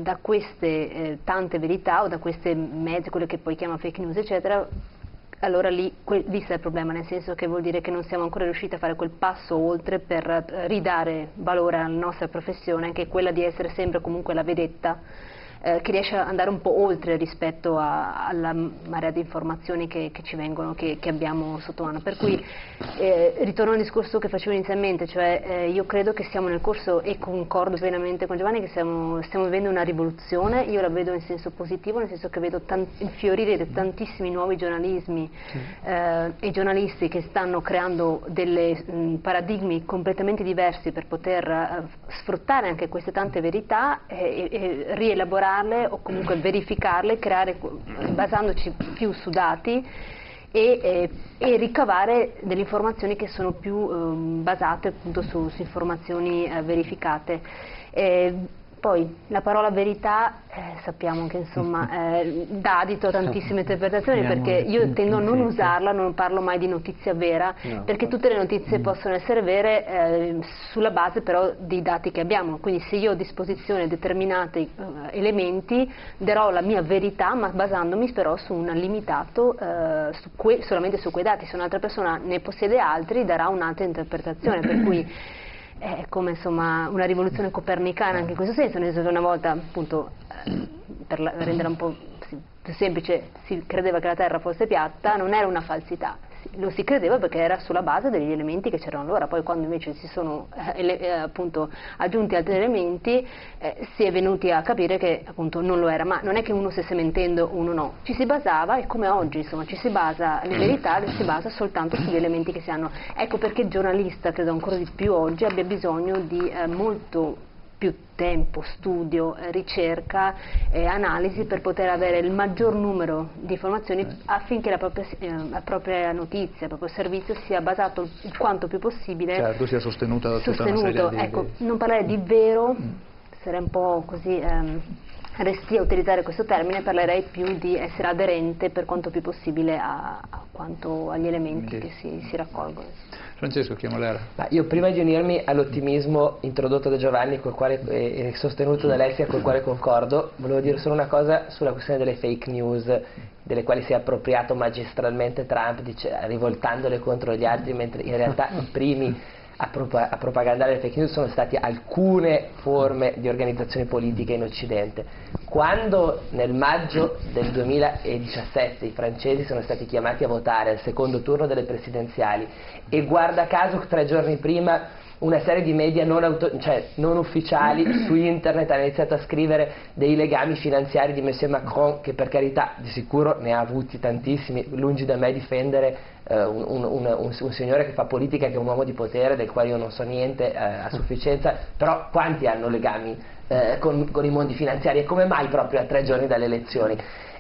da queste tante verità o da queste mezzi, quelle che poi chiama fake news eccetera, allora lì sta il problema, nel senso che vuol dire che non siamo ancora riusciti a fare quel passo oltre per ridare valore alla nostra professione, che è quella di essere sempre comunque la vedetta, che riesce ad andare un po' oltre rispetto alla marea di informazioni che ci vengono, che abbiamo sotto mano. Per cui ritorno al discorso che facevo inizialmente, cioè io credo che siamo nel corso, e concordo pienamente con Giovanni, che stiamo vivendo una rivoluzione. Io la vedo in senso positivo, nel senso che vedo infiorire tantissimi nuovi giornalismi e giornalisti che stanno creando dei paradigmi completamente diversi per poter sfruttare anche queste tante verità e rielaborare o comunque verificarle, basandoci più su dati e ricavare delle informazioni che sono più basate appunto su informazioni verificate. Poi la parola verità sappiamo che insomma dà adito a tantissime interpretazioni, perché io tendo a non usarla, non parlo mai di notizia vera, perché tutte le notizie possono essere vere sulla base però dei dati che abbiamo. Quindi se io ho a disposizione determinati elementi darò la mia verità, ma basandomi però su un limitato solamente su quei dati. Se un'altra persona ne possiede altri darà un'altra interpretazione, per cui è come insomma una rivoluzione copernicana anche in questo senso, nel senso che una volta appunto per renderla un po' più semplice si credeva che la Terra fosse piatta, non era una falsità, lo si credeva perché era sulla base degli elementi che c'erano allora. Poi quando invece si sono appunto aggiunti altri elementi si è venuti a capire che appunto non lo era, ma non è che uno stesse mentendo, uno no, ci si basava, e come oggi insomma ci si basa, le verità si basa soltanto sugli elementi che si hanno. Ecco perché il giornalista, credo ancora di più oggi, abbia bisogno di molto più tempo, studio, ricerca e analisi per poter avere il maggior numero di informazioni affinché la propria notizia, il proprio servizio sia basato il quanto più possibile, certo, sia sostenuta da tutta una serie di... Ecco, non parlare di vero, sarei un po' così restia a utilizzare questo termine, parlerei più di essere aderente per quanto più possibile a quanto agli elementi che si raccolgono. Francesco Chiamolera. Io prima di unirmi all'ottimismo introdotto da Giovanni e sostenuto da Alessia, col quale concordo, volevo dire solo una cosa sulla questione delle fake news, delle quali si è appropriato magistralmente Trump, rivoltandole contro gli altri, mentre in realtà i primi a propagandare le fake news sono state alcune forme di organizzazioni politiche in Occidente. Quando nel maggio del 2017 i francesi sono stati chiamati a votare al secondo turno delle presidenziali, e guarda caso 3 giorni prima una serie di media non ufficiali su internet hanno iniziato a scrivere dei legami finanziari di Monsieur Macron, che per carità di sicuro ne ha avuti tantissimi, lungi da me difendere un signore che fa politica, che è un uomo di potere del quale io non so niente a sufficienza, però quanti hanno legami con i mondi finanziari, e come mai proprio a 3 giorni dalle elezioni?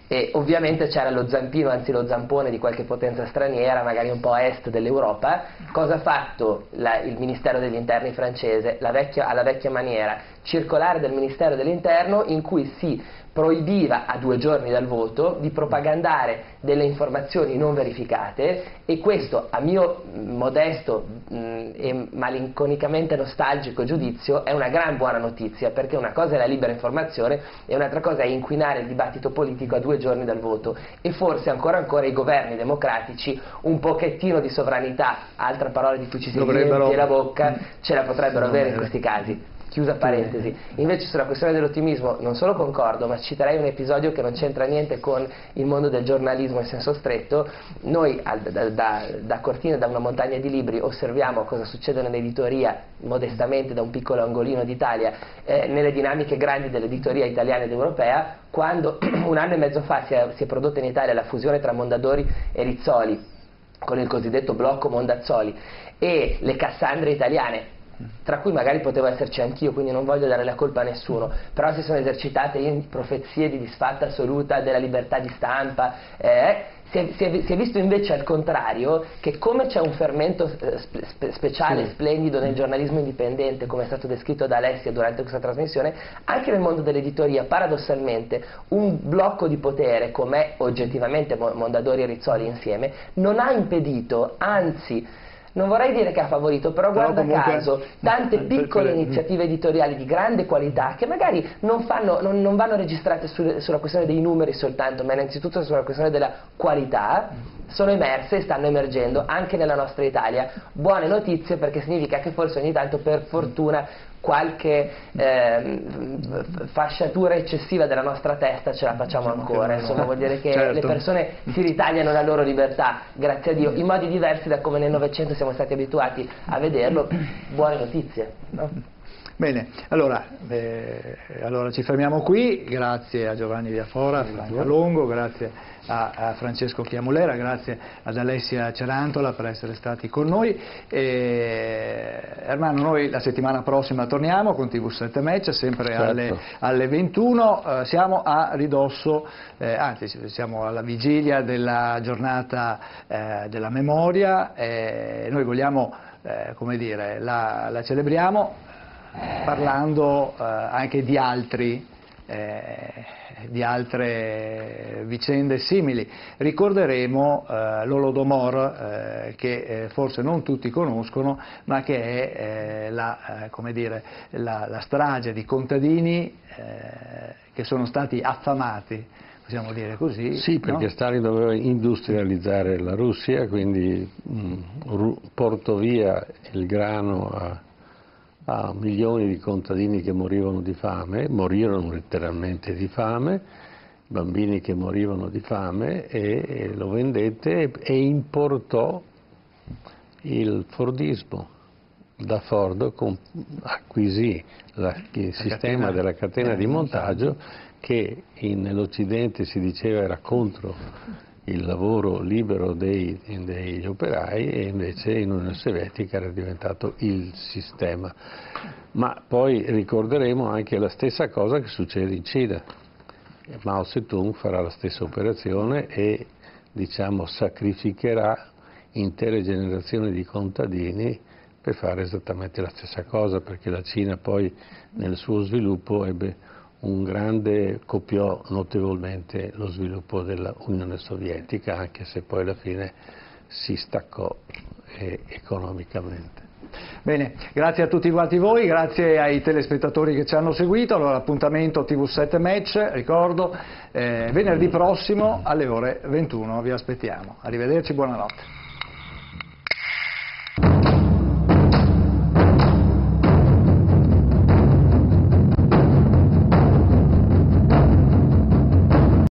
E ovviamente c'era lo zampino, anzi lo zampone di qualche potenza straniera, magari un po' a est dell'Europa. Cosa ha fatto il Ministero degli Interni francese? Alla vecchia maniera, circolare del Ministero dell'Interno in cui si proibiva a 2 giorni dal voto di propagandare delle informazioni non verificate, e questo, a mio modesto e malinconicamente nostalgico giudizio, è una gran buona notizia, perché una cosa è la libera informazione e un'altra cosa è inquinare il dibattito politico a 2 giorni dal voto. E forse ancora i governi democratici un pochettino di sovranità, altra parola di cui ci si riempie la bocca, ce la potrebbero avere in questi casi. Chiusa parentesi. Invece sulla questione dell'ottimismo non solo concordo, ma citerei un episodio che non c'entra niente con il mondo del giornalismo in senso stretto. Noi da Cortina, da una montagna di libri, osserviamo cosa succede nell'editoria, modestamente da un piccolo angolino d'Italia, nelle dinamiche grandi dell'editoria italiana ed europea. Quando 1 anno e mezzo fa si è prodotta in Italia la fusione tra Mondadori e Rizzoli, con il cosiddetto blocco Mondazzoli, e le Cassandre italiane, tra cui magari potevo esserci anch'io, quindi non voglio dare la colpa a nessuno, però si sono esercitate in profezie di disfatta assoluta della libertà di stampa. Si è visto invece al contrario che, come c'è un fermento speciale, splendido nel giornalismo indipendente, come è stato descritto da Alessia durante questa trasmissione, anche nel mondo dell'editoria paradossalmente un blocco di potere come oggettivamente Mondadori e Rizzoli insieme non ha impedito, anzi non vorrei dire che ha favorito, però guarda caso tante piccole iniziative editoriali di grande qualità, che magari non vanno registrate sulla questione dei numeri soltanto, ma innanzitutto sulla questione della qualità, sono emerse e stanno emergendo anche nella nostra Italia. Buone notizie, perché significa che forse ogni tanto, per fortuna, qualche fasciatura eccessiva della nostra testa ce la facciamo ancora, insomma vuol dire che le persone si ritagliano la loro libertà, grazie a Dio, in modi diversi da come nel Novecento siamo stati abituati a vederlo. Buone notizie, no? Bene, allora ci fermiamo qui, grazie a Giovanni Viafora, a Franca Longo, grazie a Francesco Chiamulera, grazie ad Alessia Cerantola per essere stati con noi. Ermanno, noi la settimana prossima torniamo con TV7 Match, sempre alle 21, siamo a ridosso, anzi siamo alla vigilia della giornata della memoria, noi vogliamo, come dire, la celebriamo parlando anche di altre vicende simili. Ricorderemo l'Holodomor, che forse non tutti conoscono, ma che è la strage di contadini che sono stati affamati, possiamo dire così. Sì, perché no? Stalin doveva industrializzare la Russia, quindi portò via il grano a milioni di contadini che morivano di fame, morirono letteralmente di fame, bambini che morivano di fame, e lo vendette e importò il Fordismo. Da Ford acquisì il sistema della catena di montaggio, che nell'Occidente si diceva era contro il lavoro libero degli operai, e invece in Unione Sovietica era diventato il sistema. Ma poi ricorderemo anche la stessa cosa che succede in Cina. Mao Zedong farà la stessa operazione e, sacrificherà intere generazioni di contadini per fare esattamente la stessa cosa, perché la Cina poi nel suo sviluppo copiò notevolmente lo sviluppo dell'Unione Sovietica, anche se poi alla fine si staccò economicamente. Bene, grazie a tutti quanti voi, grazie ai telespettatori che ci hanno seguito. Allora, appuntamento TV7 Match, ricordo, venerdì prossimo alle ore 21, vi aspettiamo. Arrivederci, buonanotte.